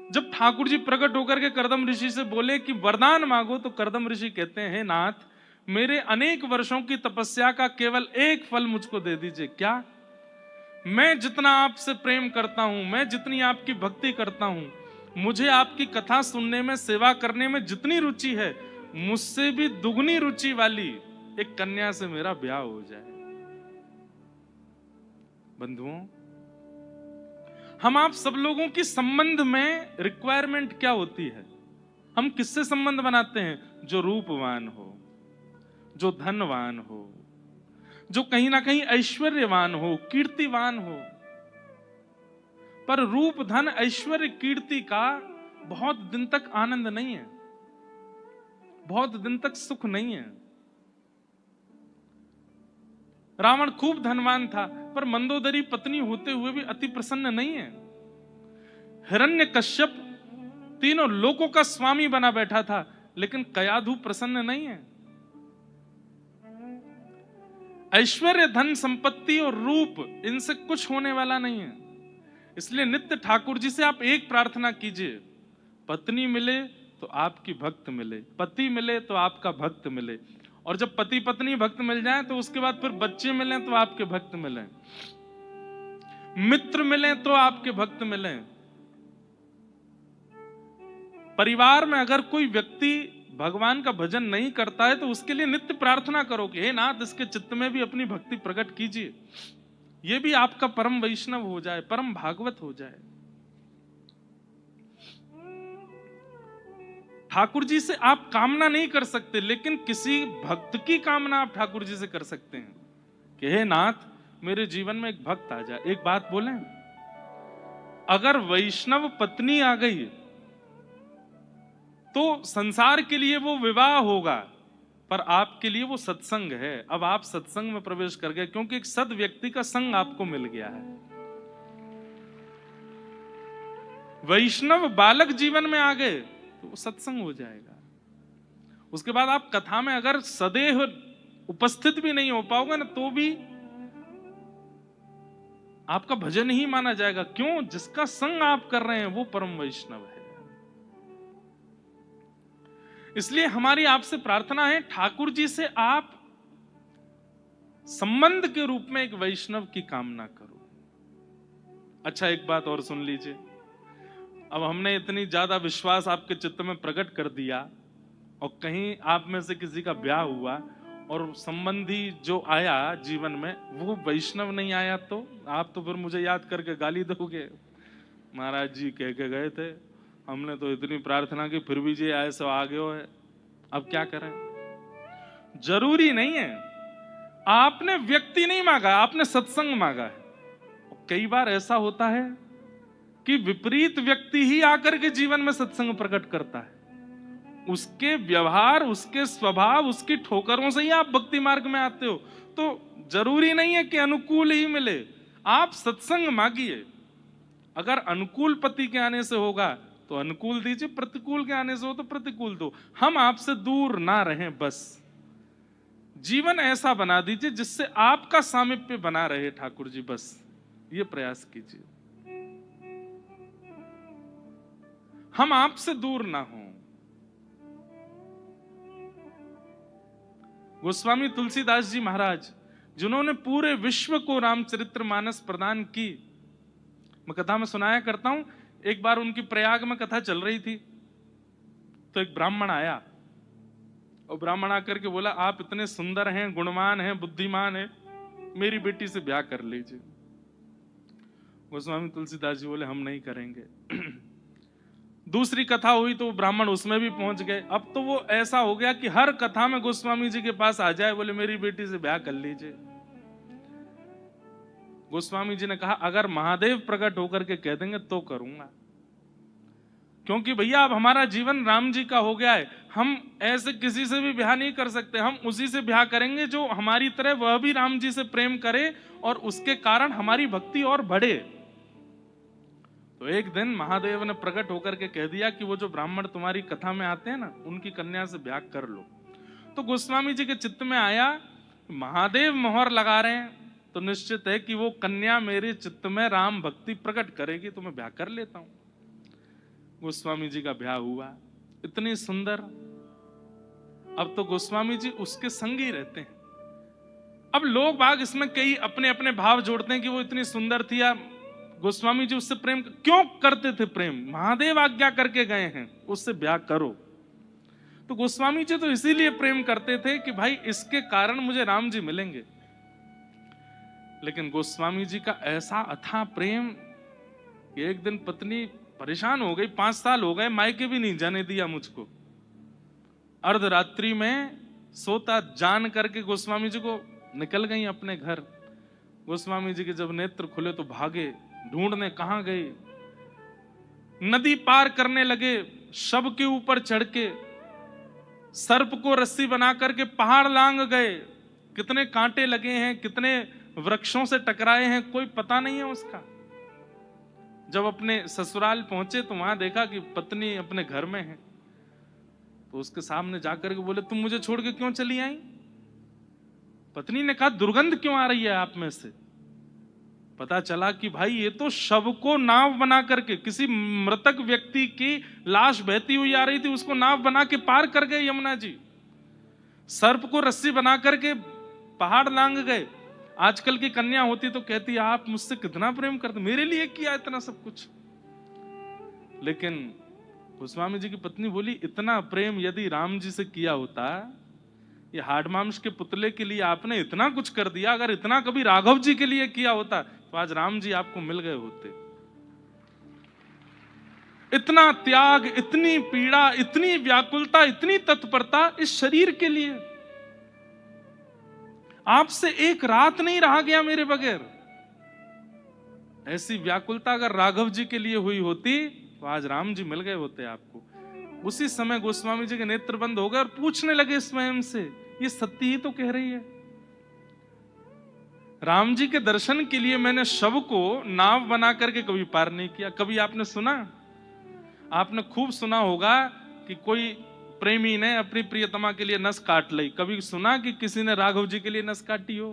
जब ठाकुर जी प्रकट होकर के करदम ऋषि से बोले कि वरदान मांगो, तो करदम ऋषि कहते हैं, नाथ मेरे अनेक वर्षों की तपस्या का केवल एक फल मुझको दे दीजिए। क्या? मैं जितना आपसे प्रेम करता हूं, मैं जितनी आपकी भक्ति करता हूं, मुझे आपकी कथा सुनने में, सेवा करने में जितनी रुचि है, मुझसे भी दुगनी रुचि वाली एक कन्या से मेरा ब्याह हो जाए। बंधुओं, हम आप सब लोगों की संबंध में रिक्वायरमेंट क्या होती है? हम किससे संबंध बनाते हैं? जो रूपवान हो, जो धनवान हो, जो कहीं ना कहीं ऐश्वर्यवान हो, कीर्तिवान हो। पर रूप, धन, ऐश्वर्य, कीर्ति का बहुत दिन तक आनंद नहीं है, बहुत दिन तक सुख नहीं है। रावण खूब धनवान था, पर मंदोदरी पत्नी होते हुए भी अति प्रसन्न नहीं है। हिरण्यकश्यप तीनों लोकों का स्वामी बना बैठा था, लेकिन कयाधु प्रसन्न नहीं है। ऐश्वर्य, धन, संपत्ति और रूप, इनसे कुछ होने वाला नहीं है। इसलिए नित्य ठाकुर जी से आप एक प्रार्थना कीजिए, पत्नी मिले तो आपकी भक्त मिले, पति मिले तो आपका भक्त मिले, और जब पति पत्नी भक्त मिल जाए तो उसके बाद फिर बच्चे मिले तो आपके भक्त मिले, मित्र मिले तो आपके भक्त मिले। परिवार में अगर कोई व्यक्ति भगवान का भजन नहीं करता है तो उसके लिए नित्य प्रार्थना करो कि हे नाथ, इसके चित्त में भी अपनी भक्ति प्रकट कीजिए, ये भी आपका परम वैष्णव हो जाए, परम भागवत हो जाए। ठाकुर जी से आप कामना नहीं कर सकते, लेकिन किसी भक्त की कामना आप ठाकुर जी से कर सकते हैं कि हे नाथ, मेरे जीवन में एक भक्त आ जाए। एक बात बोलें, अगर वैष्णव पत्नी आ गई तो संसार के लिए वो विवाह होगा, पर आपके लिए वो सत्संग है। अब आप सत्संग में प्रवेश कर गए, क्योंकि एक सद व्यक्ति का संग आपको मिल गया है। वैष्णव बालक जीवन में आ गए तो वो सत्संग हो जाएगा। उसके बाद आप कथा में अगर सदैव उपस्थित भी नहीं हो पाओगे ना, तो भी आपका भजन ही माना जाएगा। क्यों? जिसका संग आप कर रहे हैं वो परम वैष्णव है। इसलिए हमारी आपसे प्रार्थना है, ठाकुर जी से आप संबंध के रूप में एक वैष्णव की कामना करो। अच्छा, एक बात और सुन लीजिए। अब हमने इतनी ज्यादा विश्वास आपके चित्त में प्रकट कर दिया, और कहीं आप में से किसी का ब्याह हुआ और संबंधी जो आया जीवन में वो वैष्णव नहीं आया, तो आप तो फिर मुझे याद करके गाली दोगे, महाराज जी कह के गए थे, हमने तो इतनी प्रार्थना की फिर भी जी ऐसा आ गयो है, अब क्या करें। जरूरी नहीं है, आपने व्यक्ति नहीं मांगा, आपने सत्संग मांगा है। कई बार ऐसा होता है कि विपरीत व्यक्ति ही आकर के जीवन में सत्संग प्रकट करता है। उसके व्यवहार, उसके स्वभाव, उसकी ठोकरों से ही आप भक्ति मार्ग में आते हो। तो जरूरी नहीं है कि अनुकूल ही मिले, आप सत्संग मांगिए। अगर अनुकूल पति के आने से होगा तो अनुकूल दीजिए, प्रतिकूल के आने से हो तो प्रतिकूल दो। हम आपसे दूर ना रहें, बस जीवन ऐसा बना दीजिए जिससे आपका सामीप्य बना रहे ठाकुर जी, बस ये प्रयास कीजिए, हम आपसे दूर ना हों। गोस्वामी तुलसीदास जी महाराज, जिन्होंने पूरे विश्व को रामचरितमानस प्रदान की, मैं कथा में सुनाया करता हूं। एक बार उनकी प्रयाग में कथा चल रही थी, तो एक ब्राह्मण आया, और ब्राह्मण आकर के बोला, आप इतने सुंदर हैं, गुणवान हैं, बुद्धिमान हैं, मेरी बेटी से ब्याह कर लीजिए। गोस्वामी तुलसीदास जी बोले, हम नहीं करेंगे। दूसरी कथा हुई तो ब्राह्मण उसमें भी पहुंच गए। अब तो वो ऐसा हो गया कि हर कथा में गोस्वामी जी के पास आ जाए, बोले मेरी बेटी से ब्याह कर लीजिए। गोस्वामी जी ने कहा, अगर महादेव प्रकट होकर के कह देंगे तो करूंगा, क्योंकि भैया अब हमारा जीवन राम जी का हो गया है। हम ऐसे किसी से भी ब्याह नहीं कर सकते, हम उसी से ब्याह करेंगे जो हमारी तरह वह भी राम जी से प्रेम करे और उसके कारण हमारी भक्ति और बढ़े। तो एक दिन महादेव ने प्रकट होकर के कह दिया कि वो जो ब्राह्मण तुम्हारी कथा में आते हैं ना, उनकी कन्या से ब्याह कर लो। तो गोस्वामी जी के चित्त में आया, महादेव मोहर लगा रहे हैं तो निश्चित है कि वो कन्या मेरे चित्त में राम भक्ति प्रकट करेगी, तो मैं ब्याह कर लेता हूं। गोस्वामी जी का ब्याह हुआ, इतनी सुंदर। अब तो गोस्वामी जी उसके संग ही रहते हैं। अब लोग बाग इसमें कई अपने अपने भाव जोड़ते हैं कि वो इतनी सुंदर थी या गोस्वामी जी उससे प्रेम क्यों करते थे। प्रेम महादेव आज्ञा करके गए हैं, उससे ब्याह करो। तो गोस्वामी जी तो इसीलिए प्रेम करते थे कि भाई इसके कारण मुझे राम जी मिलेंगे। लेकिन गोस्वामी जी का ऐसा अथाह प्रेम कि एक दिन पत्नी परेशान हो गई, 5 साल हो गए मायके भी नहीं जाने दिया मुझको। अर्धरात्रि में सोता जान करके गोस्वामी जी को निकल गई अपने घर। गोस्वामी जी के जब नेत्र खुले तो भागे, ढूंढने कहां गए। नदी पार करने लगे, शव के ऊपर चढ़ के सर्प को रस्सी बना करके पहाड़ लांग गए। कितने कांटे लगे हैं, कितने वृक्षों से टकराए हैं, कोई पता नहीं है उसका। जब अपने ससुराल पहुंचे तो वहां देखा कि पत्नी अपने घर में है। तो उसके सामने जाकर के बोले, तुम मुझे छोड़ के क्यों चली आई? पत्नी ने कहा, दुर्गंध क्यों आ रही है आप में से? पता चला कि भाई ये तो शव को नाव बना करके, किसी मृतक व्यक्ति की लाश बहती हुई आ रही थी, उसको नाव बना के पार कर गए यमुना जी। सर्प को रस्सी बना करके पहाड़ लांग गए। आजकल की कन्या होती तो कहती, आप मुझसे कितना प्रेम करते, मेरे लिए किया इतना सब कुछ। लेकिन गोस्वामी जी की पत्नी बोली, इतना प्रेम यदि राम जी से किया होता, ये हाड़ मांस के पुतले के लिए आपने इतना कुछ कर दिया, अगर इतना कभी राघव जी के लिए किया होता तो आज राम जी आपको मिल गए होते। इतना त्याग, इतनी पीड़ा, इतनी व्याकुलता, इतनी तत्परता इस शरीर के लिए। आपसे एक रात नहीं रहा गया मेरे बगैर। ऐसी व्याकुलता अगर राघव जी के लिए हुई होती तो आज राम जी मिल गए होते आपको। उसी समय गोस्वामी जी के नेत्र बंद हो गए और पूछने लगे स्वयं से, ये सत्य ही तो कह रही है। राम जी के दर्शन के लिए मैंने शव को नाव बना करके कभी पार नहीं किया। कभी आपने सुना? आपने खूब सुना होगा कि कोई प्रेमी ने अपनी प्रियतमा के लिए नस काट ली। कभी सुना कि किसी ने राघव जी के लिए नस काटी हो?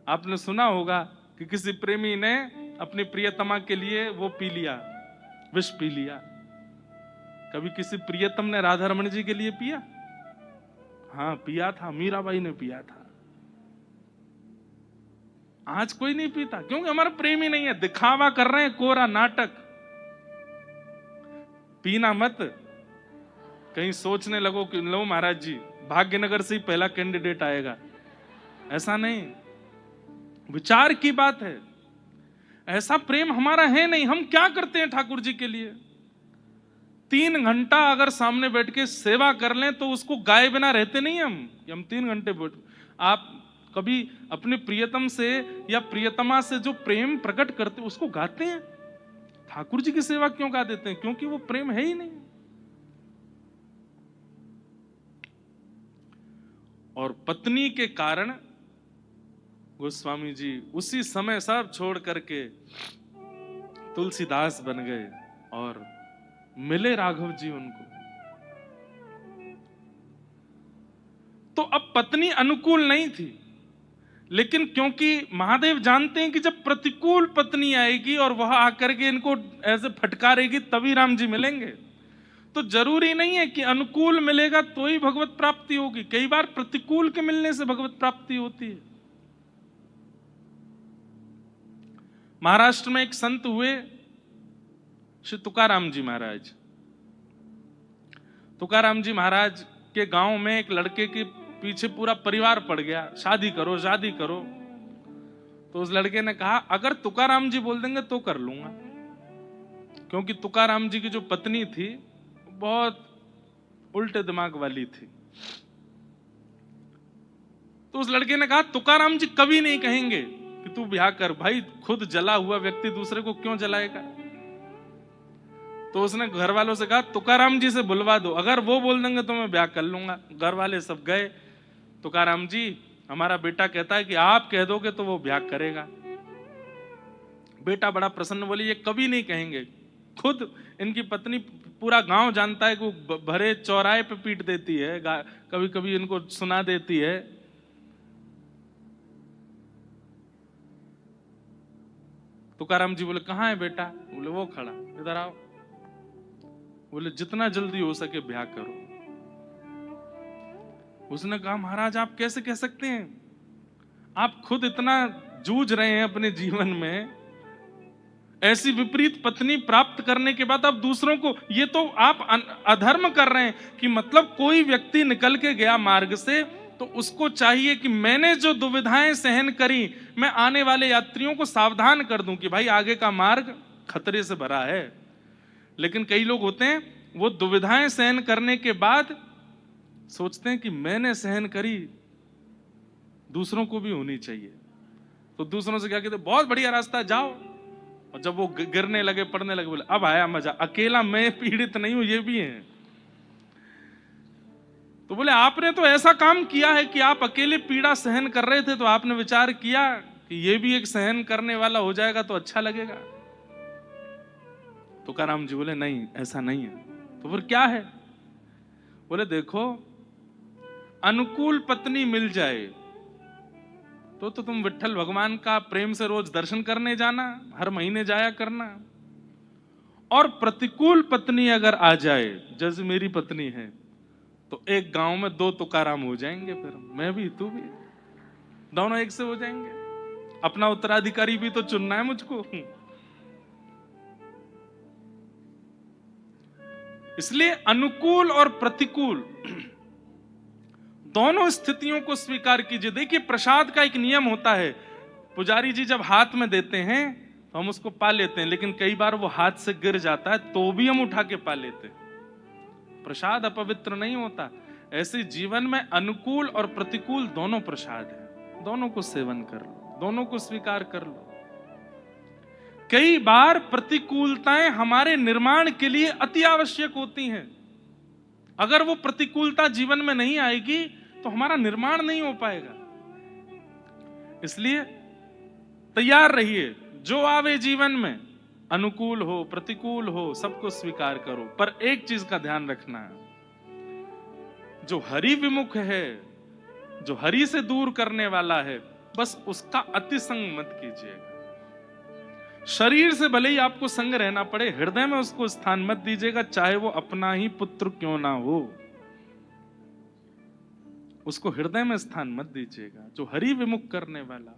आपने सुना होगा कि किसी प्रेमी ने अपनी प्रियतमा के लिए वो पी लिया, विष पी लिया? कभी किसी प्रियतम ने राधा रमण जी के लिए पिया? हाँ पिया था, मीराबाई ने पिया था। आज कोई नहीं पीता, क्योंकि हमारा प्रेम ही नहीं है। दिखावा कर रहे हैं, कोरा नाटक। पीना मत, कहीं सोचने लगो कि लो महाराज जी भाग्यनगर से ही पहला कैंडिडेट आएगा। ऐसा नहीं, विचार की बात है। ऐसा प्रेम हमारा है नहीं। हम क्या करते हैं ठाकुर जी के लिए? 3 घंटा अगर सामने बैठ के सेवा कर लें तो उसको गाए बिना रहते नहीं हम 3 घंटे बैठ। आप कभी अपने प्रियतम से या प्रियतमा से जो प्रेम प्रकट करते उसको गाते हैं? ठाकुर जी की सेवा क्यों गा देते हैं? क्योंकि वो प्रेम है ही नहीं। और पत्नी के कारण गोस्वामी जी उसी समय सब छोड़ करके तुलसीदास बन गए और मिले राघव जी उनको। तो अब पत्नी अनुकूल नहीं थी, लेकिन क्योंकि महादेव जानते हैं कि जब प्रतिकूल पत्नी आएगी और वह आकर के इनको ऐसे फटकारेगी तभी राम जी मिलेंगे। तो जरूरी नहीं है कि अनुकूल मिलेगा तो ही भगवत प्राप्ति होगी। कई बार प्रतिकूल के मिलने से भगवत प्राप्ति होती है। महाराष्ट्र में एक संत हुए, श्री तुकाराम जी महाराज। तुकाराम जी महाराज के गांव में एक लड़के के पीछे पूरा परिवार पड़ गया, शादी करो शादी करो। तो उस लड़के ने कहा, अगर तुकाराम जी बोल देंगे तो कर लूंगा। क्योंकि तुकाराम जी की जो पत्नी थी बहुत उल्टे दिमाग वाली थी। तो उस लड़के ने कहा, तुकाराम जी कभी नहीं कहेंगे कि तू ब्याह कर। भाई खुद जला हुआ व्यक्ति दूसरे को क्यों जलाएगा? तो उसने घर वालों से कहा, तुकाराम जी से बुलवा दो, अगर वो बोल देंगे तो मैं ब्याह कर लूंगा। घर वाले सब गए, तुकाराम जी हमारा बेटा कहता है कि आप कह दोगे तो वो ब्याह करेगा। बेटा बड़ा प्रसन्न, बोली ये कभी नहीं कहेंगे। खुद इनकी पत्नी, पूरा गांव जानता है कि वो भरे चौराहे पे पीट देती है, कभी कभी इनको सुना देती है। तुकाराम जी बोले कहाँ है बेटा? बोले वो खड़ा, इधर आओ। बोले जितना जल्दी हो सके ब्याह करो। उसने कहा महाराज आप कैसे कह सकते हैं, आप खुद इतना जूझ रहे हैं अपने जीवन में, ऐसी विपरीत पत्नी प्राप्त करने के बाद आप दूसरों को, ये तो आप अधर्म कर रहे हैं। कि मतलब कोई व्यक्ति निकल के गया मार्ग से तो उसको चाहिए कि मैंने जो दुविधाएं सहन करी मैं आने वाले यात्रियों को सावधान कर दूं कि भाई आगे का मार्ग खतरे से भरा है। लेकिन कई लोग होते हैं वो दुविधाएं सहन करने के बाद सोचते हैं कि मैंने सहन करी, दूसरों को भी होनी चाहिए। तो दूसरों से क्या कहते, बहुत बढ़िया रास्ता जाओ। और जब वो गिरने लगे पड़ने लगे बोले अब आया मजा, अकेला मैं पीड़ित नहीं हूं, ये भी है। तो बोले आपने तो ऐसा काम किया है कि आप अकेले पीड़ा सहन कर रहे थे, तो आपने विचार किया कि ये भी एक सहन करने वाला हो जाएगा तो अच्छा लगेगा। तुकाराम जी बोले नहीं ऐसा नहीं है। तो फिर क्या है? बोले देखो अनुकूल पत्नी मिल जाए तो तुम विट्ठल भगवान का प्रेम से रोज दर्शन करने जाना, हर महीने जाया करना। और प्रतिकूल पत्नी अगर आ जाए, जैसे मेरी पत्नी है, तो एक गांव में 2 तुकाराम हो जाएंगे, फिर मैं भी तू भी, दोनों एक से हो जाएंगे। अपना उत्तराधिकारी भी तो चुनना है मुझको। इसलिए अनुकूल और प्रतिकूल दोनों स्थितियों को स्वीकार कीजिए। देखिए प्रसाद का एक नियम होता है, पुजारी जी जब हाथ में देते हैं तो हम उसको पा लेते हैं, लेकिन कई बार वो हाथ से गिर जाता है तो भी हम उठा के पा लेते हैं। प्रसाद अपवित्र नहीं होता। ऐसे जीवन में अनुकूल और प्रतिकूल दोनों प्रसाद है, दोनों को सेवन कर लो, दोनों को स्वीकार कर लो। कई बार प्रतिकूलताएं हमारे निर्माण के लिए अति आवश्यक होती हैं। अगर वो प्रतिकूलता जीवन में नहीं आएगी तो हमारा निर्माण नहीं हो पाएगा। इसलिए तैयार रहिए, जो आवे जीवन में, अनुकूल हो प्रतिकूल हो, सबको स्वीकार करो। पर एक चीज का ध्यान रखना है, जो हरि विमुख है, जो हरि से दूर करने वाला है, बस उसका अति संग मत कीजिएगा। शरीर से भले ही आपको संग रहना पड़े, हृदय में उसको स्थान मत दीजिएगा, चाहे वो अपना ही पुत्र क्यों ना हो, उसको हृदय में स्थान मत दीजिएगा। जो हरि विमुख करने वाला